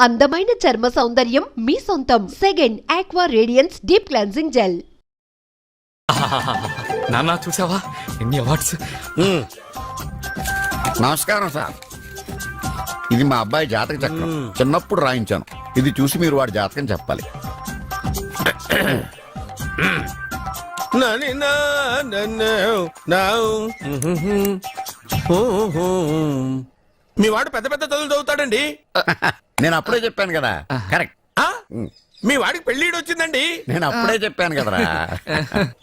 అందమైన చర్మ సౌందర్యం మీ సొంతం. Second aqua radiance deep cleansing gel. నాన్న చూసావా ఎన్ని అవార్డ్స్. నమస్కారం సార్. ఇది మా అబ్బాయి జాతక చక్రం. చిన్నప్పుడు రాయించాను. ఇది చూసి మీరు వాడి జాతకం చెప్పాలి. మీ వాడు పెద్ద పెద్ద చదువులు చదువుతాడండి. నేను అప్పుడే చెప్పాను కదా. కరెక్ట్. మీ వాడికి పెళ్లిడు వచ్చిందండి. నేను అప్పుడే చెప్పాను కదరా.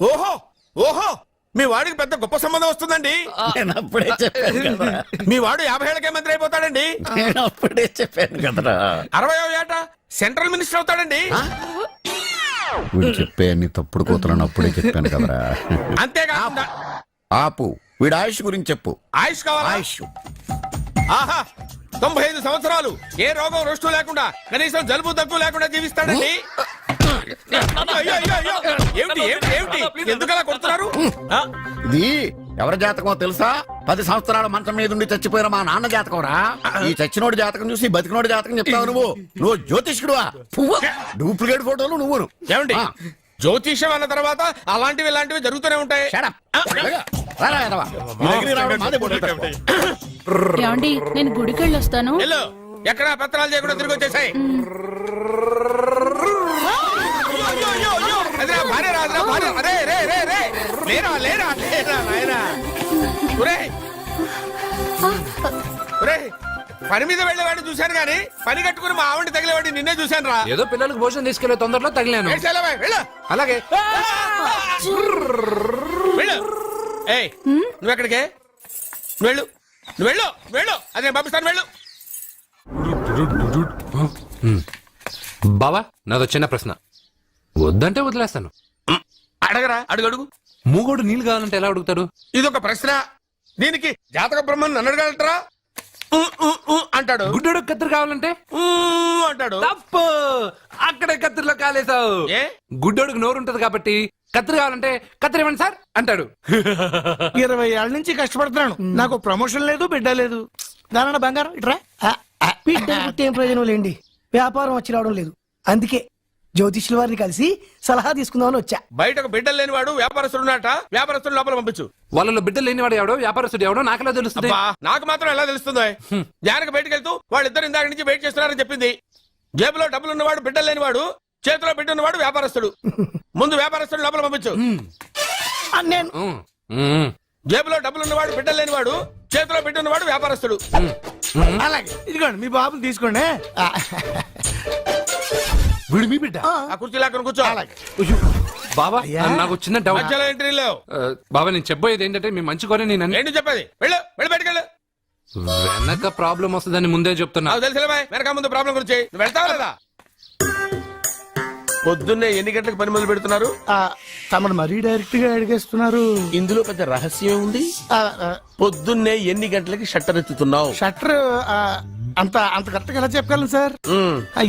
ఓహో ఓహో మీ వాడికి పెద్ద గొప్ప సంబంధం వస్తుందండి. నేను అప్పుడే చెప్పాను కదా. మీ వాడు 50 ఏళ్ళకే మంత్రి అయిపోతాడండి. నేను అప్పుడే చెప్పాను కదరా. 60వ ఏట సెంట్రల్ మినిస్టర్ అవుతాడండి. వీడు చెప్పే అన్ని తప్పుడు కూతురని అప్పుడే చెప్పాను కదరా. అంతేకాకుండా ఆపు. వీడి ఆయుష్ గురించి చెప్పు. ఆయుష్ కావాలా? ఆయుష్ ఆహా 95 సంవత్సరాలు ఏ రోగం రుష్టు లేకుండా కనీసం జలుబు దగ్గు లేకుండా జీవిస్తాడండి. అయ్యో, అయ్యో, అయ్యో. ఏమిటి ఏమిటి ఏమిటి ఎందుకలా కొడుతున్నారు? ఇది ఎవరి జాతకమో తెలుసా? 10 సంవత్సరాల మంచం మీద ఉండి చచ్చిపోయిన మా నాన్న జాతకం రా. ఈ చచ్చినోడి జాతకం చూసి బతికినోడి జాతకం చెప్తావు నువ్వు జ్యోతిష్కుడువా? డూప్లికేట్ ఫోటోలు నువ్వు. ఏమండి జ్యోతిష్యం అన్న తర్వాత అలాంటివి ఇలాంటివి జరుగుతూనే ఉంటాయి. ఏమండి నేను గుడికెళ్ళి వస్తాను. ఎక్కడ పత్రాలు చేయకుండా తిరిగి వచ్చేసాయి. పని మీద వెళ్ళేవాడిని చూశాను గానీ పని కట్టుకుని మా ఆవిడ తగిలేవాడిని నిన్నే చూశాను రా. ఏదో పిల్లలకు భోజనం తీసుకెళ్లే తొందరలో తగిలాను. అలాగే నువ్వెక్కడికే? వెళ్ళు నువ్వు వెళ్ళు వెళ్ళు. అదే పంపిస్తాను వెళ్ళు. బావా నాదో చిన్న ప్రశ్న. వద్దంటే వదిలేస్తాను. అడగరా అడుగు అడుగు. మూగోడు నీళ్ళు కావాలంటే ఎలా అడుగుతాడు? ఇదొక ప్రశ్న. దీనికి జాతక బ్రహ్మను నన్ను అడగలటరా? అంటాడు. గుడ్డోడు కత్తిరి కావాలంటే అంటాడు. తప్పు. అక్కడే కత్తిరిలో కాలేసావు. ఏ గుడ్డోడికి నోరు ఉంటది కాబట్టి కత్తిరి కావాలంటే కత్తిరి ఇవ్వండి సార్ అంటాడు. 20 ఏళ్ల నుంచి కష్టపడుతున్నాను. నాకు ప్రమోషన్ లేదు, బిడ్డ లేదు. దానన్న బంగారం ఇట్రా. బిడ్డ పుట్టి ఏం ప్రయోజనం లేండి. వ్యాపారం వచ్చి రావడం లేదు. అందుకే జ్యోతిష్యుల వారిని కలిసి సలహా తీసుకుందామని వచ్చా. బయటకు బిడ్డలు లేనివాడు వ్యాపారస్తుడు ఉన్నట. వ్యాపారస్తుడు లోపల పంపించు. వాళ్ళలో బిడ్డలు లేనివాడు ఎవడో వ్యాపారస్తుడు ఎవడో నాకెలా తెలుస్తుంది? నాకు మాత్రం ఎలా తెలుస్తుందో? జానకి బయటకు వెళ్తూ వాళ్ళిద్దరు ఇందాక నుంచి వెయిట్ చేస్తున్నారని చెప్పింది. జేబులో డబ్బులు ఉన్నవాడు బిడ్డలు లేనివాడు, చేతిలో బిడ్డ ఉన్నవాడు వ్యాపారస్తుడు. ముందు వ్యాపారస్తుడు లోపల పంపించు. నేను జేబులో డబ్బులు ఉన్నవాడు బిడ్డలు లేనివాడు, చేతిలో బిడ్డ ఉన్నవాడు వ్యాపారస్తుడు. అలాగే ఇదిగోండి మీ బాబుని తీసుకోండి. వీడు మీ బిడ్డ? ఆ కుర్చీ లాక్కను కూర్చో. బాబా నాకు చిన్న డౌట్. మధ్యలో ఎంట్రీ లేవు. బాబా నేను చెప్పబోయేది ఏంటంటే మీ మంచి కోరే నేను ఏంటి చెప్పేది? వెళ్ళు వెళ్ళి బయటకు వెళ్ళు. వెనక ప్రాబ్లం వస్తుందని ముందే చెప్తున్నా. నాకు తెలుసులే బాయ్. వెనక ముందు ప్రాబ్లం గురించి నువ్వు వెళ్తావా లేదా? పొద్దున్నే ఎన్ని గంటలకు పని మొదలు పెడుతున్నారు? తమను మరీ డైరెక్ట్ గా అడిగేస్తున్నారు. ఇందులో పెద్ద రహస్యం ఉంది. పొద్దున్నే ఎన్ని గంటలకి షట్టర్ ఎత్తుతున్నావు? షట్టర్ అంత అంత కరెక్ట్ గా ఎలా చెప్పగలను సార్?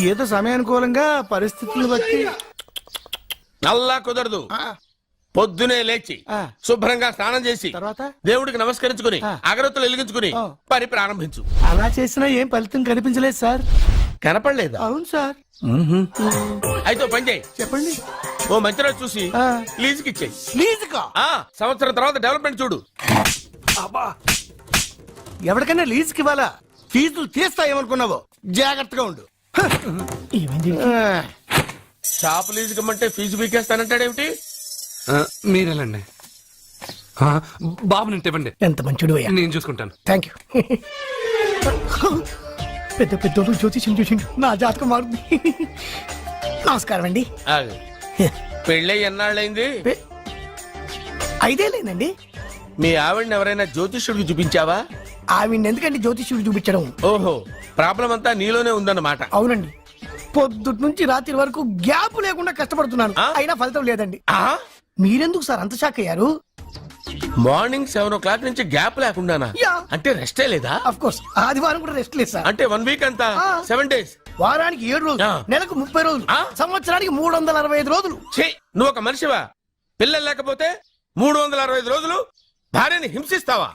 ఏదో సమయానుకూలంగా పరిస్థితులను బట్టి. నల్లా కుదరదు. పొద్దునే లేచి శుభ్రంగా స్నానం చేసి తర్వాత దేవుడికి నమస్కరించుకుని అగరత్తులు వెలిగించుకుని పని ప్రారంభించు. అలా చేసినా ఏం ఫలితం కనిపించలేదు సార్. కనపడలేదా? అవును సార్. అయితే పని చేయి. చెప్పండి. ఓ మంచి రోజు చూసి లీజుకి ఇచ్చేయి. లీజుకా? సంవత్సరం తర్వాత డెవలప్మెంట్ చూడు. ఎవరికైనా లీజుకి ఇవ్వాలా? ఫీజులు తీస్తాయేమనుకున్నావో జాగ్రత్తగా ఉండు. షాప్ లీజుకి ఇమ్మంటే ఫీజు పీకేస్తానంటాడేమిటి? మీరేలండి బాబు నేను ఇవ్వండి. ఎంత మంచిడు నేను చూసుకుంటాను. Thank you. పెద్ద పెద్దోళ్ళు జ్యోతిష్యం చూసిండు. నా జాతకం మారుంది. నమస్కారం అండి. పెళ్ళై ఎన్నాళ్ళైంది? 5 ఏళ్ళేనండి. మీ ఆవిడని ఎవరైనా జ్యోతిష్యుడికి చూపించావా? ఆవిడ ఎందుకండి జ్యోతిష్యుడు చూపించడం? ఓహో ప్రాబ్లం అంతా నీలోనే ఉందన్నమాట. అవునండి. పొద్దుటి నుంచి రాత్రి వరకు గ్యాప్ లేకుండా కష్టపడుతున్నాను. అయినా ఫలితం లేదండి. మీరెందుకు సార్ అంత షాక్ అయ్యారు? మార్నింగ్ 7 o'clock నుంచి గ్యాప్ లేకుండానా? అంటే రెస్టే లేదా? ఆఫ్ కోర్స్ ఆదివారం కూడా రెస్ట్ లేదు సార్. అంటే 1 week అంతా 7 days. వారానికి 7 రోజులు, నెలకు 30 రోజులు, సంవత్సరానికి 365 రోజులు. నువ్వు ఒక మనిషివా? పిల్లలు లేకపోతే 365 రోజులు భార్యని హింసిస్తావా?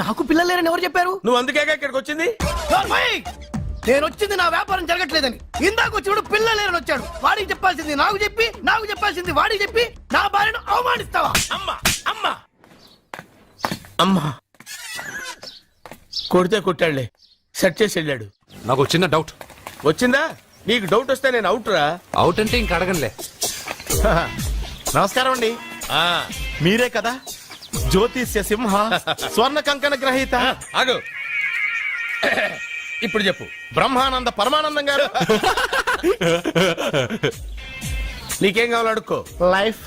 నాకు పిల్లలు లేరని ఎవరు చెప్పారు? నువ్వు అందుకేగా ఇక్కడికి వచ్చింది. నేను వచ్చింది నా వ్యాపారం జరగట్లేదని. ఇందాక వచ్చినప్పుడు పిల్ల లేరని వచ్చాడు. వాడికి చెప్పాల్సింది నాకు చెప్పి, నాకు చెప్పాల్సింది వాడికి చెప్పి నా భార్యను అవమానిస్తావా? అమ్మా అమ్మా అమ్మా కొడితే కొట్టాడులే, సెట్ చేసి వెళ్ళాడు. నాకు చిన్న డౌట్. వచ్చిందా? నీకు డౌట్ వస్తే నేను అవుట్ రా. అవుట్ అంటే ఇంక అడగనులే. నమస్కారం అండి. మీరే కదా జ్యోతిష్య సింహ స్వర్ణ కంకణ గ్రహీత? ఆగు. ఇప్పుడు చెప్పు. బ్రహ్మానంద పరమానందం గారు. నీకేం కావాలో అడుక్కో. లైఫ్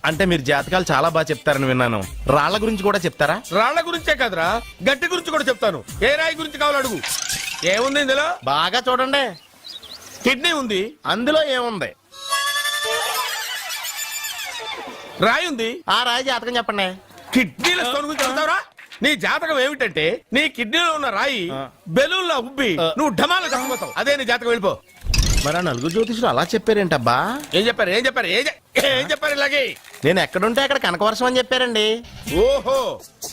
అంటే మీరు జాతకాలు చాలా బాగా చెప్తారని విన్నాను. రాళ్ల గురించి కూడా చెప్తారా? రాళ్ల గురించే కదరా, గట్టి గురించి కూడా చెప్తాను. ఏ రాయి గురించి కావాలో అడుగు. ఏముంది ఇందులో? బాగా చూడండి. కిడ్నీ ఉంది. అందులో ఏముంది? రాయి ఉంది. ఆ రాయి జాతకం చెప్పండి. కిడ్నీల స్టోన్ గురించి చెప్తావరా? నీ జాతకం ఏమిటంటే నీ కిడ్నీలో ఉన్న రాయి బెలూన్లా ఉబ్బి నువ్వు ఢమాలు చచ్చిపోతావు. అదే నీ జాతకం. వెళ్ళిపో. మరి ఆ నలుగురు జ్యోతిషులు అలా చెప్పారేంటబ్బా? ఏం చెప్పారు? ఏం చెప్పారు? ఏం చెప్పారు ఇలాగే? నేను ఎక్కడుంటే అక్కడ కనకవర్షం అని చెప్పారండి. ఓహో,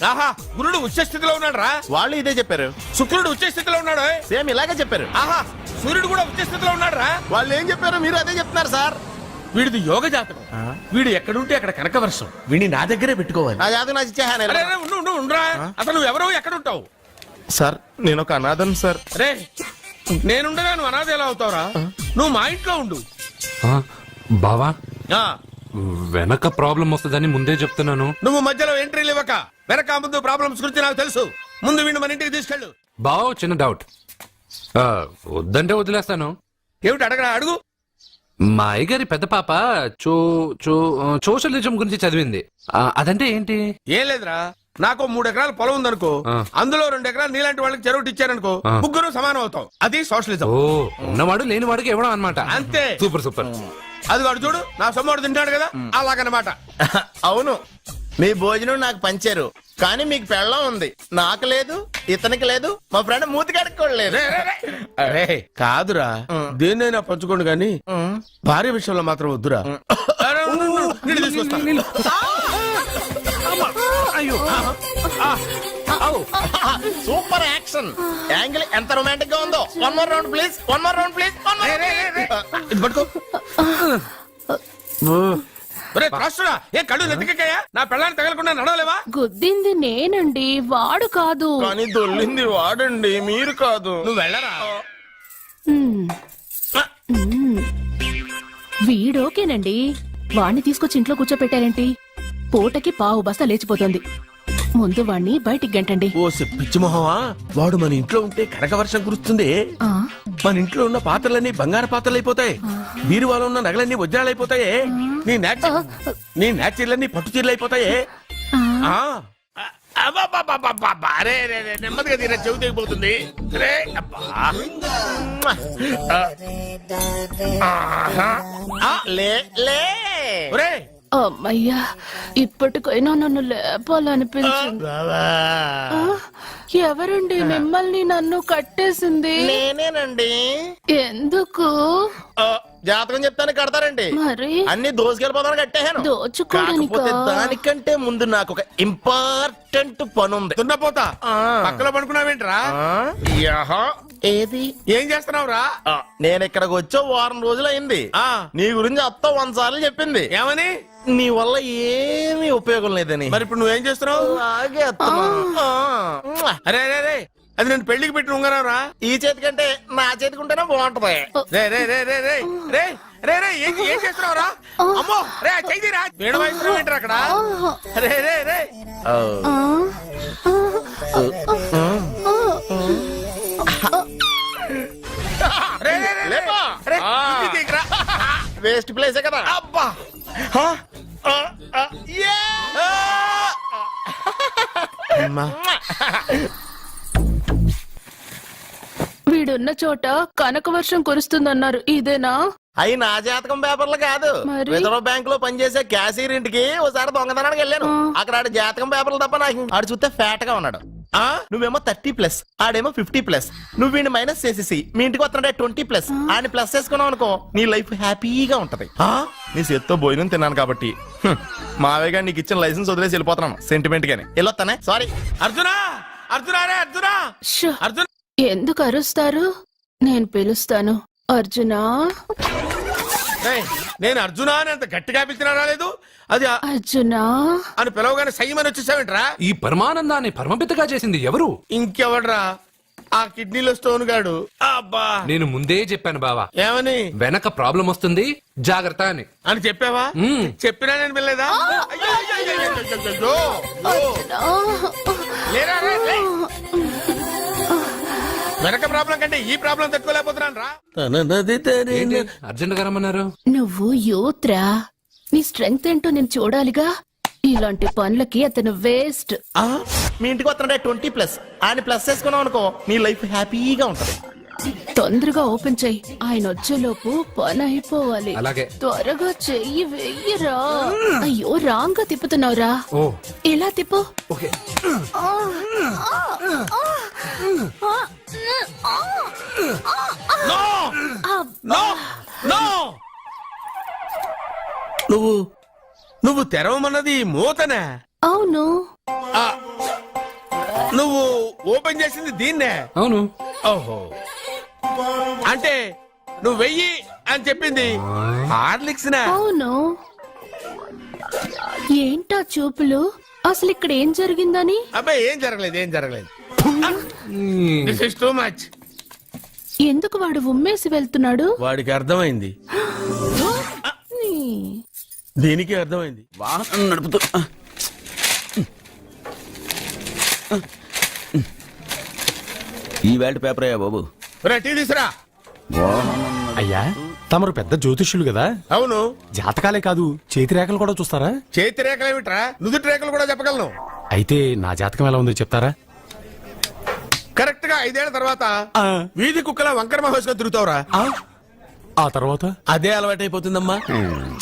ఆహా. గురుడు ఉచ్చ స్థితిలో ఉన్నాడు రా. వాళ్ళు ఇదే చెప్పారు. శుక్రుడు ఉచ్చ స్థితిలో ఉన్నాడు. సేమ్ ఇలాగే చెప్పారు. ఆహా, సూర్యుడు కూడా ఉచ్చ స్థితిలో ఉన్నాడు రా. వాళ్ళు ఏం చెప్పారు మీరు అదే చెప్తున్నారు సార్. వీడిది యోగ జాతకం. వీడు ఎక్కడుంటే అక్కడ కనకవర్షం. వీడిని నా దగ్గరే పెట్టుకోవాలి. ఆ జాతకం నాకు ఇచ్చేహాను. అరే, అరే, ఉండు, ఉండరా. అసలు నువ్వు ఎవరో ఎక్కడ ఉంటావు? సార్ నేను ఒక అనాథం సార్. రే, నేనుండగా నువ్వు అనాథ ఎలా అవుతావురా? నువ్వు మా ఇంట్లో ఉండు. ఆ, బావా ఆ, వెనక ప్రాబ్లం వస్తుందని ముందే చెప్తున్నాను. నువ్వు మధ్యలో ఎంట్రీలు ఇవ్వక. వెనక ముందు ప్రాబ్లమ్స్ గురించి నాకు తెలుసు. ముందు వీడిని మన ఇంటికి తీసుకెళ్ళు. బావా చిన్న డౌట్. వద్దంటే వదిలేస్తాను. ఏమిటి అడగరా? అడుగు. మా అయ్యగారి పెద్ద పాప సోషలిజం గురించి చదివింది. అదంటే ఏంటి? ఏం లేదురా, నాకు 3 ఎకరాల పొలం ఉందనుకో. అందులో 2 ఎకరాలు నీలాంటి వాళ్ళకి చెరువు ఇచ్చారనుకో. ముగ్గురు సమానం అవుతాం. అది సోషలిజం. ఓ, ఉన్నవాడు లేనివాడికి ఇవ్వడం అనమాట. అంతే. Super super. అది వాడు చూడు, నా సొమ్మడు తింటాడు కదా, అలాగనమాట. అవును, మీ భోజనం నాకు పంచారు, కానీ మీకు పెళ్ళం ఉంది, నాకు లేదు, ఇతనికి లేదు, మా ఫ్రెండ్ మూతి కడుక్కోలేదు. అరే కాదురా, దేన్నైనా పంచుకోండి గాని భార్య విషయంలో మాత్రం వద్దురా. అరే, ఉండు, నీళ్ళు తీసుకొస్తా. సూపర్ యాక్షన్ యాంగిల్ ఎంత రొమాంటిక్ గా ఉందో. One more round please, one more round please. ఇది పట్టుకో. ఒరే త్రాసుడా, ఏ కళ్ళు నెత్తికెక్కాయా? నా పెళ్ళాన్ని తగలకుండా నడవలేవా? గుద్దింది నేనండి, వాడు కాదు. కానీ దొల్లింది వాడండి, మీరు కాదు. నువ్వు వెళ్ళరా. వీడోకేనండి, వాణ్ణి తీసుకొచ్చి ఇంట్లో కూర్చోపెట్టారేంటి? పూటకి పావు బస్తా లేచిపోతుంది. ముందు వాణ్ణి బయటికి గంటండి. ఓ పిచ్చి మొహమా, వాడు మన ఇంట్లో ఉంటే కనక వర్షం కురుస్తుంది. ఆ, మన ఇంట్లో ఉన్న పాత్రలన్నీ బంగారు పాత్రలు అయిపోతాయి. బీరువాలో ఉన్న నగలన్నీ వజ్రాలు అయిపోతాయి. నీ నాచీర్లన్నీ పట్టు చీరలు అయిపోతాయి. ఆ. అరే నెమ్మదిగా తీరా, చెవి తెగిపోతుంది. రే అబ్బా. లే లే ఒరే, అమ్మయ్యా, ఇప్పటికైనా నన్ను లేపాలనిపించింది. ఆ, ఎవరండి మిమ్మల్ని నన్ను కట్టేసింది? నేనేనండి. ఎందుకు? జాతకం చెప్తాను కడతారండి. మరి అన్ని దోసుకెళ్ళిపోతాను కట్టేహాను. దోచుకోడానికా? కాకపోతే దానికంటే ముందు నాకు ఒక ఇంపార్టెంట్ పని ఉంది. దున్నపోతా పక్కలో పడుకున్నావేంట్రా? ఏది? ఏం చేస్తున్నావురా? నేను ఇక్కడికి వచ్చే వారం రోజులు అయింది. నీ గురించి అత్త 100 సార్లు చెప్పింది. ఏమని? నీ వల్ల ఏమీ ఉపయోగం లేదని. మరి ఇప్పుడు నువ్వేం చేస్తున్నావు? అలాగే అత్తమా. అరే రే రే, అది నేను పెళ్లికి పెట్టిన ఉంగరం రా. ఈ చేతి కంటే నా చేతికి ఉంటేనే బాగుంటది. రే రే రే రే రే రే రే రే ఏం చేస్తున్నావు రా? అమ్మో రే, చెయ్యిరా. వీణ వాయిస్తున్నావు ఏంట్రా అక్కడ? రే రే రే రే రే రే లేపా. రే, బుద్ధి తీయకురా. వేస్ట్ ప్లేసే కదా. అబ్బా. వీడున్న చోట కనక వర్షం కురుస్తుందన్నారు, ఇదేనా? అయి నా జాతకం పేపర్లు కాదు. మరి? రిజర్వ్ బ్యాంక్ లో పనిచేసే క్యాషియర్ ఇంటికి ఒకసారి దొంగతనానికి వెళ్ళాను. అక్కడ ఆడి జాతకం పేపర్లు తప్ప నాకు ఆడు చూస్తే ఫ్యాట్ గా ఉన్నాడు. నువ్వేమో 30+, ఆడేమో 50+. నువ్వు వీడిని మైనస్ చేసేసి మీ ఇంటికి వస్తున్నాడే 20+. ఆయన ప్లస్ చేసుకున్నావు అనుకో, నీ లైఫ్ హ్యాపీగా ఉంటది. నీ చేత్తో భోజనం తిన్నాను కాబట్టి మావయ్య గారు నీకు ఇచ్చిన లైసెన్స్ వదిలేసి వెళ్ళిపోతున్నాను సెంటిమెంట్ గానే. వెళ్ళొస్తానే. సారీ. అర్జునా, అర్జునా రే, అర్జునా, షో, అర్జున్. ఎందుకు అరుస్తారు? నేను పిలుస్తాను. అర్జునా, ఏయ్, నేను అర్జునా అని అంత గట్టిగా పిలిచినా రాలేదు. అది అర్జునా అని పిలవగానే సైమని వచ్చేసావేంట్రా? ఈ పరమానందాన్ని పరమపితగా చేసింది ఎవరు? ఇంకెవడ్రా? ఆ కిడ్నీలో స్టోన్ గాడు. అబ్బా, నేను ముందే చెప్పాను బావా, ఏమని? వెనక ప్రాబ్లం వస్తుంది, జాగ్రత్త అని. అని చెప్పావా? మ్మ్. చెప్పినా నేను వెళ్ళలేదా? అయ్యో, అయ్యో, అయ్యో, అయ్యో, అయ్యో, అయ్యో. లేరా, లే. వెనక ప్రాబ్లం కంటే ఈ ప్రాబ్లం తట్టుకోలేకపోతున్నాను రా. ఏంటి అర్జెంట్ గా రమ్మన్నారు? నువ్వు యూత్రా, నీ స్ట్రెంగ్త్ ఏంటో నేను చూడాలిగా. ఇలాంటి పనులకి అతను వేస్ట్. మీ ఇంటికి వస్తున్నాడే 20+. ఆయన ప్లస్ చేసుకున్నావు అనుకో, నీ లైఫ్ హ్యాపీగా ఉంటది. తొందరగా ఓపెన్ చెయ్యి, ఆయన వచ్చేలోపు పని అయిపోవాలి. అలాగే. త్వరగా చెయ్యి వెయ్యరా. అయ్యో, రాంగ్ గా తిప్పుతున్నావురా. ఓ ఇలా తిప్పు. ఓకే. No, no. నువ్వు తెరవమన్నది మూతనే. అవును. ఆ, నువ్వు ఓపెన్ చేసింది దీన్నే. అవును. ఓహో, అంటే నువ్వు వెయ్యి అని చెప్పింది హార్లిక్స్ నా? అవును. ఏంటా చూపులు? అసలు ఇక్కడ ఏం జరిగిందని? అబ్బాయి ఏం జరగలేదు, ఏం జరగలేదు. This is too much. ఎందుకు వాడు ఉమ్మేసి వెళ్తున్నాడు? వాడికి అర్థమైంది, నీ. దీనికి అర్థమైంది. వాహనం నడుపుతూ ఈ వేల్ట్ పేపర్ అయ్యా బాబు. రా, టీ తీసురా. అయ్యా, తమరు పెద్ద జ్యోతిష్యులు కదా, అవును. జాతకాలే కాదు చేతి రేఖలు కూడా చూస్తారా? చేతి రేఖలు ఏమిట్రా, నుదుటి రేఖలు కూడా చెప్పగలను. అయితే నా జాతకం ఎలా ఉందో చెప్తారా? కరెక్ట్ గా 5 ఏళ్ల తర్వాత వీధి కుక్కల వంకర మహోత్సవం తిరుగుతావురా. ఆ తర్వాత అదే అలవాటైపోతుందమ్మా.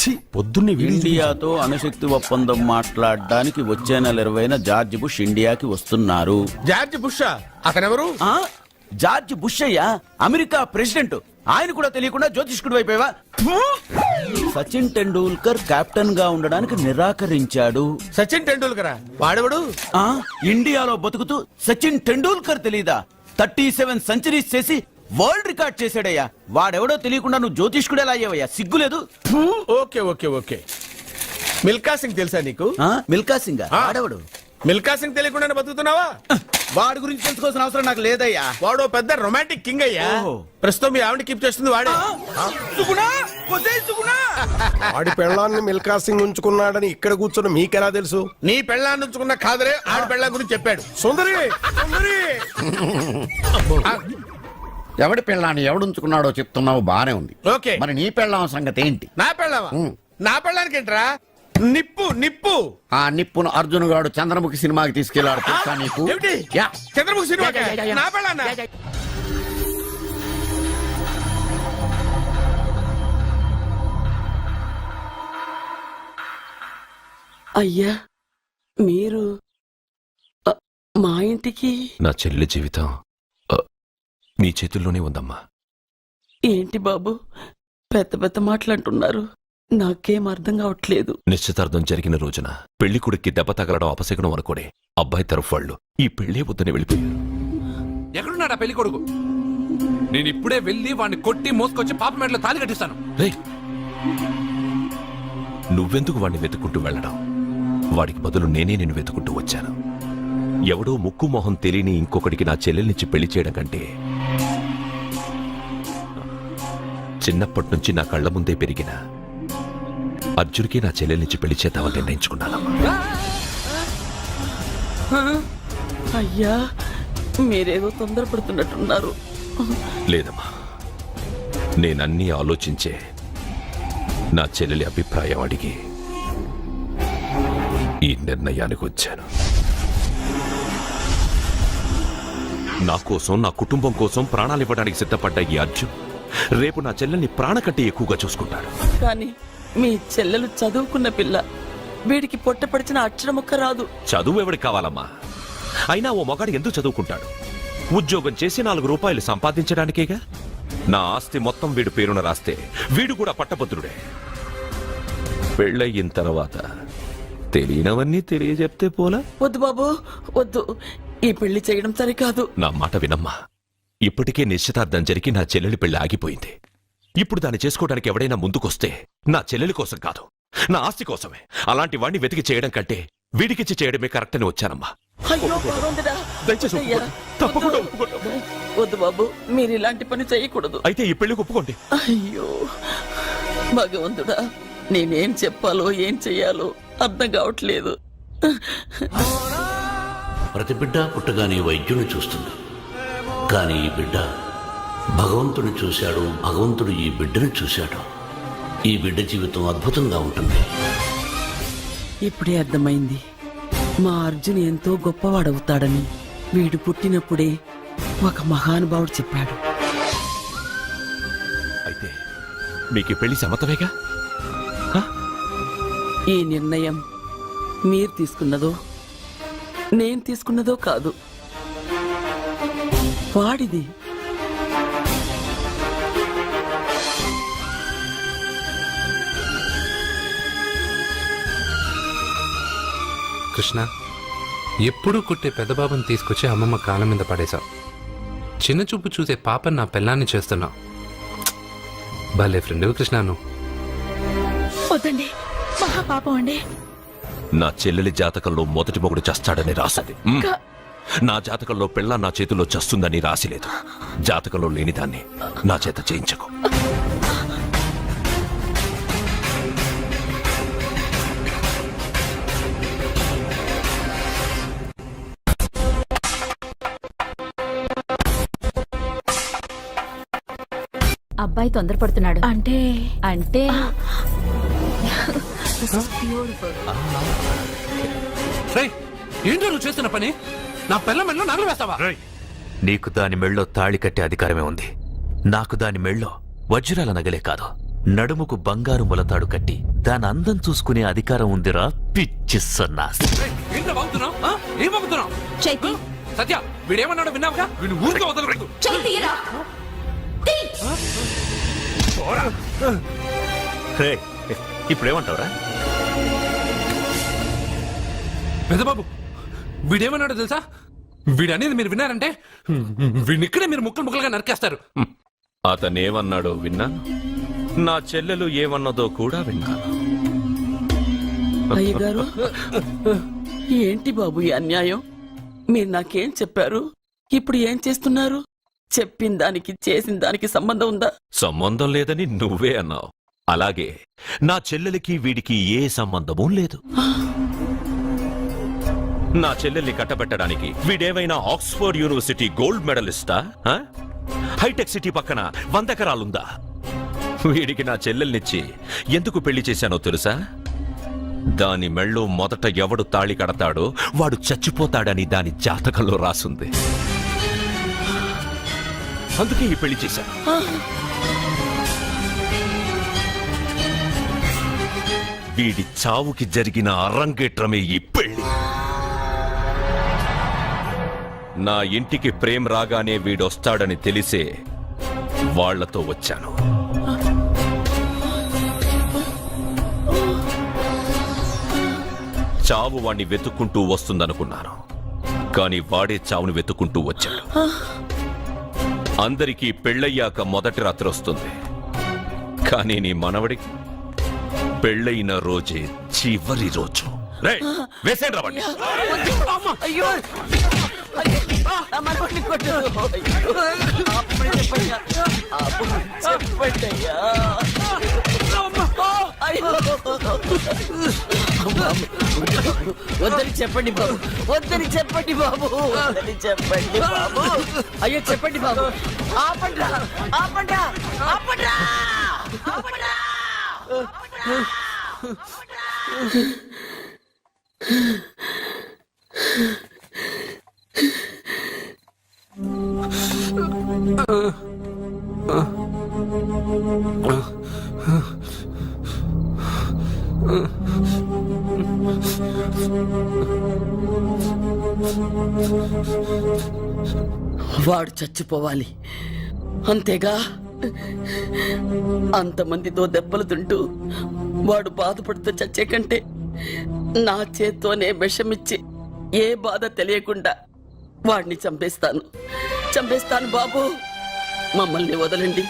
ఛీ, పొద్దున్నే ఇండియాతో అణుశక్తి ఒప్పందం మాట్లాడడానికి వచ్చే నెల 20న జార్జ్ బుష్ ఇండియాకి వస్తున్నారు. జార్జ్ బుషా? అతనెవరు? ఆ? జార్జ్ బుష్ అయ్యా, అమెరికా ప్రెసిడెంట్. ఆయన కూడా తెలియకుండా జ్యోతిష్కుడు వైపోయావా? సచిన్ టెండూల్కర్ కెప్టెన్ గా ఉండడానికి నిరాకరించాడు. సచిన్ టెండూల్కరా? వాడెవడు? ఆ ఇండియాలో బతుకుతూ సచిన్ టెండూల్కర్ తెలీదా? 37 సెంచరీస్ చేసి వరల్డ్ రికార్డ్ చేశాడయ్యా. వాడెవడో తెలియకుండా నువ్వు జ్యోతిష్కుడు ఎలా అయ్యావయ్యా? సిగ్గులేదు? Okay okay okay. Milkha Singh తెలుసా నీకు? మిల్కా సింగ్ ఆ. వాడెవడు? మిల్కా సింగ్ తెలియకుండా బతుకుతున్నావా? వాడి గురించి తెలుసుకోవాల్సిన అవసరం నాకు లేదయ్యా. వాడు పెద్ద రొమాంటిక్ కింగ్ అయ్యా. ఓహో. ప్రస్తుతం మీ ఆవిడ కీప్ చేస్తుంది వాడే. వాడి పెళ్ళాన్ని మిల్కా సింగ్ ఉంచుకున్నాడని ఇక్కడ కూర్చొని మీకెలా తెలుసు? నీ పెళ్ళాన్ని ఉంచుకున్న కాదరే ఆడి పెళ్ళాం గురించి చెప్పాడు. సుందరి సుందరి! ఎవడి పెళ్ళాన్ని ఎవడుంచుకున్నాడో చెప్తున్నావు, బానే ఉంది. ఓకే. మరి నీ పెళ్ళాం సంగతి ఏంటి? నా పెళ్ళావా? నా పెళ్ళానికి ఏంట్రా? నిప్పు నిప్పు. ఆ నిప్పును అర్జున్ గాడు చంద్రముఖి సినిమాకి తీసుకెళ్లాడు, తెలుసా నీకు? ఏమిటి? యా. చంద్రముఖి సినిమా నా పెళ్ళాన్నా? అయ్యా, మీరు మా ఇంటికి నా చెల్లి జీవితం మీ చేతుల్లోనే ఉందమ్మా. ఏంటి బాబు పెద్ద పెద్ద మాటలంటున్నారు? నాకేం అర్థం కావట్లేదు. నిశ్చితార్థం జరిగిన రోజున పెళ్లి కొడుక్కి దెబ్బ తగలడం అపశకునం అనుకోడే అబ్బాయి తరఫు వాళ్ళు ఈ పెళ్లే వద్దని వెళ్ళిపోయారు. ఎక్కడున్నాడా పెళ్లి కొడుకు? నేను ఇప్పుడే వెళ్ళి వాడిని కొట్టి మోసుకొచ్చి పాప మెడలో తాళి కట్టిస్తాను. రేయ్, నువ్వెందుకు వాడిని వెతుక్కుంటూ వెళ్ళడం? వాడికి బదులు నేనే నిన్ను వెతుకుంటూ వచ్చాను. ఎవడో ముక్కు మొహం తెలియని ఇంకొకడికి నా చెల్లెల్నిచ్చి పెళ్లి చేయడం కంటే చిన్నప్పటి నుంచి నా కళ్ల ముందే పెరిగిన అర్జున్కి నా చెల్లెల్నిచ్చి పెళ్లి చేద్దామని నిర్ణయించుకున్నానమ్మా. అయ్యా, మీరేదో తొందరపడుతున్నట్టున్నారు. లేదమ్మా, నేనన్నీ ఆలోచించే నా చెల్లెలి అభిప్రాయం అడిగి ఈ నిర్ణయానికి వచ్చాను. నా కోసం, నా కుటుంబం కోసం ప్రాణాలు ఇవ్వడానికి సిద్ధపడ్డ ఈ అర్జున్ రేపు నా చెల్లెల్ని ప్రాణ కంటే ఎక్కువగా చూసుకుంటాడు. కానీ మీ చెల్లెలు చదువుకున్న పిల్ల, వీడికి పొట్టపడిచిన అక్షరం ఒక్క రాదు. చదువు ఎవడికి కావాలమ్మా? అయినా ఓ మగాడు ఎందుకు చదువుకుంటాడు? ఉద్యోగం చేసి 4 రూపాయలు సంపాదించడానికేగా. నా ఆస్తి మొత్తం వీడు పేరున రాస్తే వీడు కూడా పట్టభద్రుడే. పెళ్ళయిన తర్వాత తెలియనవన్నీ తెలియజెప్తే పోలా? వద్దు బాబు, వద్దు. ఈ పెళ్లి చేయడం సరికాదు. నా మాట వినమ్మా. ఇప్పటికే నిశ్చితార్థం జరిగి నా చెల్లెలి పెళ్లి ఆగిపోయింది. ఇప్పుడు దాన్ని చేసుకోవడానికి ఎవడైనా ముందుకొస్తే నా చెల్లెలి కోసం కాదు, నా ఆస్తి కోసమే. అలాంటి వాణ్ణి వెతికి చేయడం కంటే వీడికిచ్చి చేయడమే కరెక్ట్ అని వచ్చానమ్మా. అయ్యో భగవంతుడా. దయచేసి అయ్యా, తప్పకుండా వద్దు. ఒప్పుకోండి. వద్దు బాబు, మీరు ఇలాంటి పని చేయకూడదు. అయితే ఈ పెళ్లికి ఒప్పుకోండి. అయ్యో భగవంతుడా, నేనేం చెప్పాలో ఏం చెయ్యాలో అర్థం కావట్లేదు. ప్రతి బిడ్డ పుట్టగానే వైద్యుని చూస్తుంది, కానీ ఈ బిడ్డ భగవంతుని చూశాడు, భగవంతుడు ఈ బిడ్డను చూశాడు. ఈ బిడ్డ జీవితం అద్భుతంగా ఉంటుంది. ఇప్పుడే అర్థమైంది, మా అర్జున్ ఎంతో గొప్పవాడవుతాడని. వీడు పుట్టినప్పుడే ఒక మహానుభావుడు చెప్పాడు. అయితే మీకు ఈ పెళ్లి సమ్మతమేగా? ఈ నిర్ణయం మీరు తీసుకున్నదో నేను తీసుకున్నదో కాదు, వాడిది. కృష్ణ, ఎప్పుడూ కుట్టే పెద్దబాబుని తీసుకొచ్చి అమ్మమ్మ కాళ్ళ మీద పడేశావు. చిన్న చూపు చూసే పాపని నా పెళ్ళాన్ని చేస్తున్నావు. భలే ఫ్రెండ్ కృష్ణ నువ్వు. వద్దండి, మహా పాపం అండి. నా చెల్లెలి జాతకంలో మొదటి మొగుడు చస్తాడని రాసింది. నా జాతకంలో పెళ్ళ నా చేతిలో చస్తుందని రాసిలేదు. జాతకంలో లేనిదాన్ని నా చేత చేయించకు. అబ్బాయి తొందరపడుతున్నాడు. అంటే అంటే ఏంటో నువ్వు చేస్తున్న పని? నా పిల్ల మెళ్ళో నగలు వేస్తావా? నీకు దాని మెళ్ళో తాళి కట్టే అధికారమే ఉంది. నాకు దాని మెళ్ళో వజ్రాల నగలే కాదు, నడుముకు బంగారు ములతాడు కట్టి దాని అందం చూసుకునే అధికారం ఉందిరా పిచ్చి సన్నాసి. ఏంటో బాగుతున్నావు? ఏం బాగుతున్నావు? చైతి, సత్య, వీడేమన్నాడో విన్నావుగా? వీడు ఊరికే వదలకూడదు. ఇప్పుడేమంటావురా? పెద్దబాబు, వీడేమన్నాడో తెలుసా? వీడనేది మీరు విన్నారంటే వీడినిక్కడే మీరు ముక్కలు ముక్కలుగా నరికేస్తారు. అతనేమన్నాడో విన్నాను, నా చెల్లెలు ఏమన్నదో కూడా విన్నాను. అయ్యగారు, ఏంటి బాబు ఈ అన్యాయం? మీరు నాకేం చెప్పారు, ఇప్పుడు ఏం చేస్తున్నారు? చెప్పిన దానికి చేసిన దానికి సంబంధం ఉందా? సంబంధం లేదని నువ్వే అన్నావు. అలాగే నా చెల్లెలికి వీడికి ఏ సంబంధమూ లేదు. నా చెల్లెల్ని కట్టబెట్టడానికి వీడేమైనా ఆక్స్ఫర్డ్ యూనివర్సిటీ గోల్డ్ మెడలిస్టా? హైటెక్ సిటీ పక్కన 100 ఎకరాలుందా? వీడికి నా చెల్లెల్నిచ్చి ఎందుకు పెళ్లి చేశానో తెలుసా? దాని మెళ్ళో మొదట ఎవడు తాళి కడతాడో వాడు చచ్చిపోతాడని దాని జాతకంలో రాసుంది. అందుకే ఈ పెళ్లి చేశాను. వీడి చావుకి జరిగిన అరంగేట్రమే ఈ పెళ్లి. నా ఇంటికి ప్రేమ్ రాగానే వీడొస్తాడని తెలిసే వాళ్లతో వచ్చాను. చావు వాణ్ణి వెతుక్కుంటూ వస్తుందనుకున్నాను, కానీ వాడే చావును వెతుక్కుంటూ వచ్చాడు. అందరికీ పెళ్ళయ్యాక మొదటి రాత్రి వస్తుంది, కానీ నీ మనవడికి పెళ్ళైన రోజే చివరి రోజు. వేసేయండి రావండి. అయ్యో, మనవాడిని కొట్టు. చెప్పండి అయ్యా. వద్దని చెప్పండి బాబు, వద్దని చెప్పండి బాబు, వద్దని చెప్పండి బాబు. అయ్యో చెప్పండి బాబు. ఆపండ్రా, ఆపండ్రా, ఆపండ్రా, ఆపండ్రా. వాడు చచ్చిపోవాలి అంతేగా. అంతమందితో దెబ్బలు తింటూ వాడు బాధపడుతూ చచ్చే కంటే నా చేత్తోనే విషమిచ్చి ఏ బాధ తెలియకుండా వాడిని చంపేస్తాను చంపేస్తాను బాబు, మమ్మల్ని వదలండి.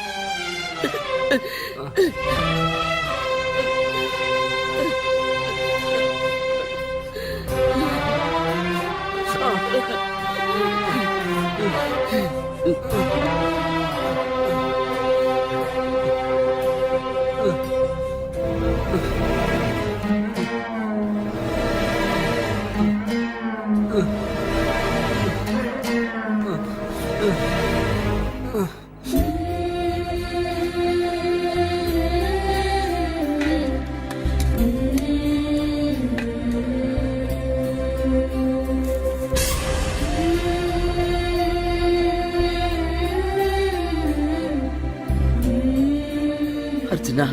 అర్జున,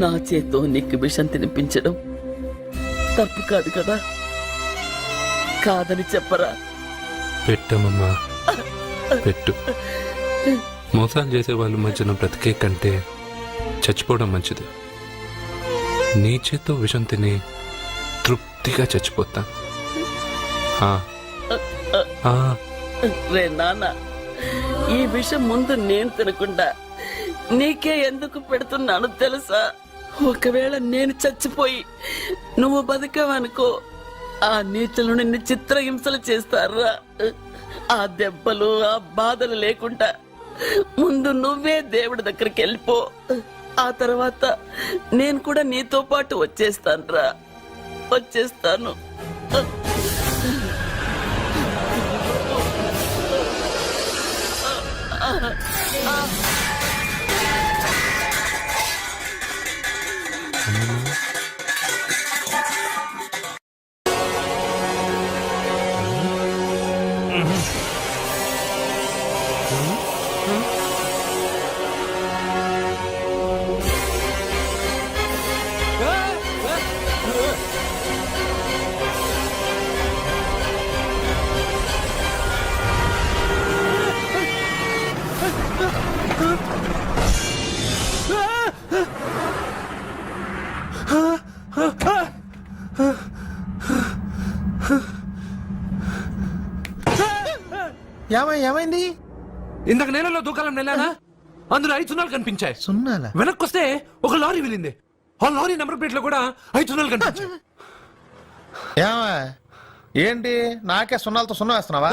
నా చేత్తో నీకు విషం తినిపించడం తప్పు కాదు కదా? కాదని చెప్పరా? పెట్టమమ్మా, పెట్టు. మోసాలు చేసే వాళ్ళ మధ్యన బ్రతికే కంటే చచ్చిపోవడం మంచిది. నీ చేత్తో విషం తిని తృప్తిగా చచ్చిపోతా. రే నాన్న, ఈ విషయం ముందు నేను తినకుండా నీకే ఎందుకు పెడుతున్నాను తెలుసా? ఒకవేళ నేను చచ్చిపోయి నువ్వు బతికావనుకో, ఆ నీచులు నిన్ను చిత్రహింసలు చేస్తారా? ఆ దెబ్బలు ఆ బాధలు లేకుండా ముందు నువ్వే దేవుడి దగ్గరికి వెళ్ళిపో. ఆ తర్వాత నేను కూడా నీతో పాటు వచ్చేస్తాను. వచ్చేస్తాను. ఏమైంది? ఇందాక నేలలో దూకాలం నెలానా, అందులో 5 సున్నాలు కనిపించాయి. సున్నాలా? వెనక్కొస్తే ఒక లారీ వెళ్ళింది. ఆ లారీ నెంబర్ ప్లేట్ లో కూడా 5 సున్నాలు కనిపించాయి. ఏంటి నాకే సున్నాలతో సున్నా వేస్తున్నావా?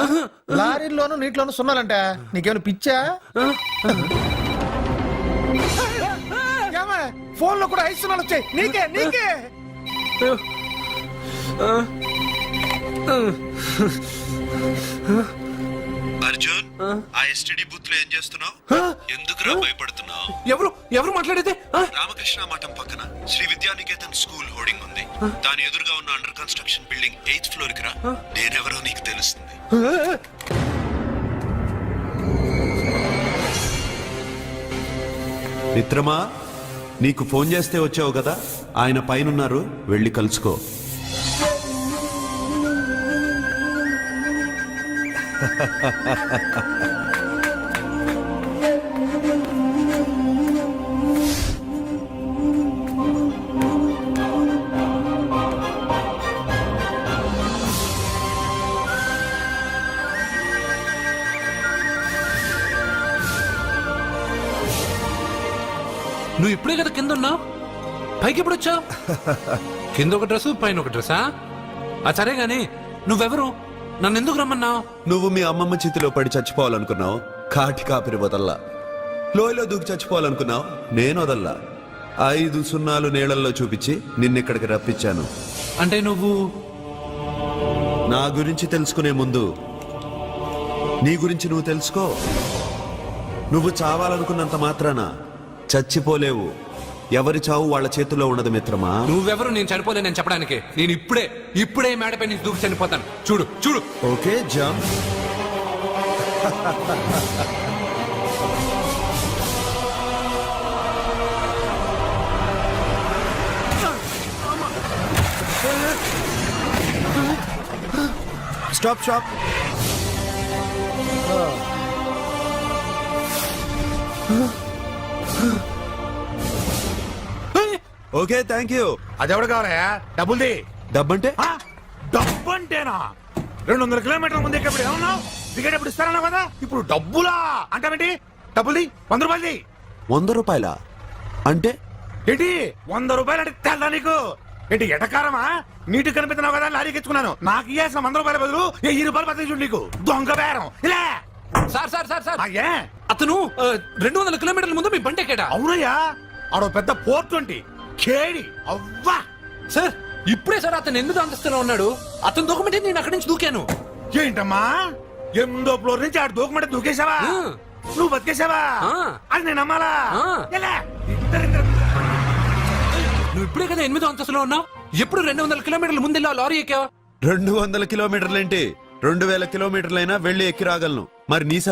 లారీల్లోనూ నీటిలోనూ సున్నాలంటే నీకేమైనా పిచ్చా? ఫోన్ లో కూడా 5 సున్నాలు వచ్చాయి. నీకే అర్జున్, ఆ ఎస్టీడీ బూత్ లో ఏం చేస్తున్నావు? ఎందుకురా భయపడుతున్నావు? ఎవరు మాట్లాడేది? రామకృష్ణ మఠం పక్కన శ్రీ విద్యానికేతన్ స్కూల్ హోర్డింగ్ ఉంది. దాని ఎదురుగా ఉన్న under construction building 8th floor కి రా. నేనెవరో నీకు తెలుస్తుంది. మిత్రమా, నీకు ఫోన్ చేస్తే వచ్చావు కదా, ఆయన పైనున్నారు, వెళ్ళి కలుసుకో. నువ్వు ఇప్పుడే కదా కింద ఉన్నావు, పైకి ఎప్పుడు వచ్చావు? కింద ఒక డ్రెస్, పైన ఒక డ్రెస్సా? సరే గాని నువ్వెవరు? నన్ను ఎందుకు రమ్మన్నావు? నువ్వు మీ అమ్మమ్మ చేతిలో పడి చచ్చిపోవాలనుకున్నావు, కాటి కాపిరి వదల్లా. లోయలో దూకి చచ్చిపోవాలనుకున్నావు, నేను వదల్లా. 5 సున్నాలు నీళ్ళల్లో చూపించి నిన్నెక్కడికి రప్పించాను. అంటే నువ్వు నా గురించి తెలుసుకునే ముందు నీ గురించి నువ్వు తెలుసుకో. నువ్వు చావాలనుకున్నంత మాత్రాన చచ్చిపోలేవు. ఎవరి చావు వాళ్ళ చేతుల్లో ఉండదు మిత్రమా. నువ్వెవరు నేను చనిపోలేనని చెప్పడానికి? నేను ఇప్పుడే మేడపై నుంచి దూకి చనిపోతాను. చూడు. Okay, jump. Stop. Okay, thank you. అదెవడు కావాలయా? డబ్బుల్ది. డబ్బంటే డబ్బంటేనా? 200 కిలోమీటర్ల ముందు ఎక్కడ ఏమన్నావు టికెట్ ఎప్పుడు ఇస్తారన్నావు కదా ఇప్పుడు డబ్బులా అంటావేంటి డబ్బులు 100 రూపాయలు 100 రూపాయల అంటే ఏంటి 100 రూపాయలు అంటే తెల్దా నీకు ఏంటి ఎటకారమా నీటి కనిపిస్తున్నావు కదా లారీకి ఎత్తుకున్నాను నాకు ఇయ్యాల్సిన 100 రూపాయల బదులు 1000 రూపాయలు బదిలీ చూడు నీకు దొంగ బేరం ఇలా సార్ సార్ సార్ సార్ అయ్యే అతను 200 కిలోమీటర్ల ముందు మీ బండి ఎక్కాడా? అవునయ్యా ఆడో పెద్ద పోర్ట్ వంటి కేడి అవ్వా సార్ ఇప్పుడే సార్ అతను 8వ అంతస్తులో ఉన్నాడు. అతను దూకమంటే నేను అక్కడి నుంచి దూకాను. ఏంటమ్మా 8వ ఫ్లోర్ నుంచి ఆడు దూకమంటే దూకేశావా నువ్వు బతికేశావా అది నేను నమ్మాలా ఎలా ఇద్దరిద్దరు నువ్వు ఇప్పుడే కదా 8వ అంతస్తులో ఉన్నావు. ఎప్పుడు 200 కిలోమీటర్ల ముందు వెళ్ళి లారీ ఎక్కావా? 200 కిలోమీటర్లేంటి 2000 కిలోమీటర్లైనా వెళ్ళి ఎక్కి రాగలను. మరి నీ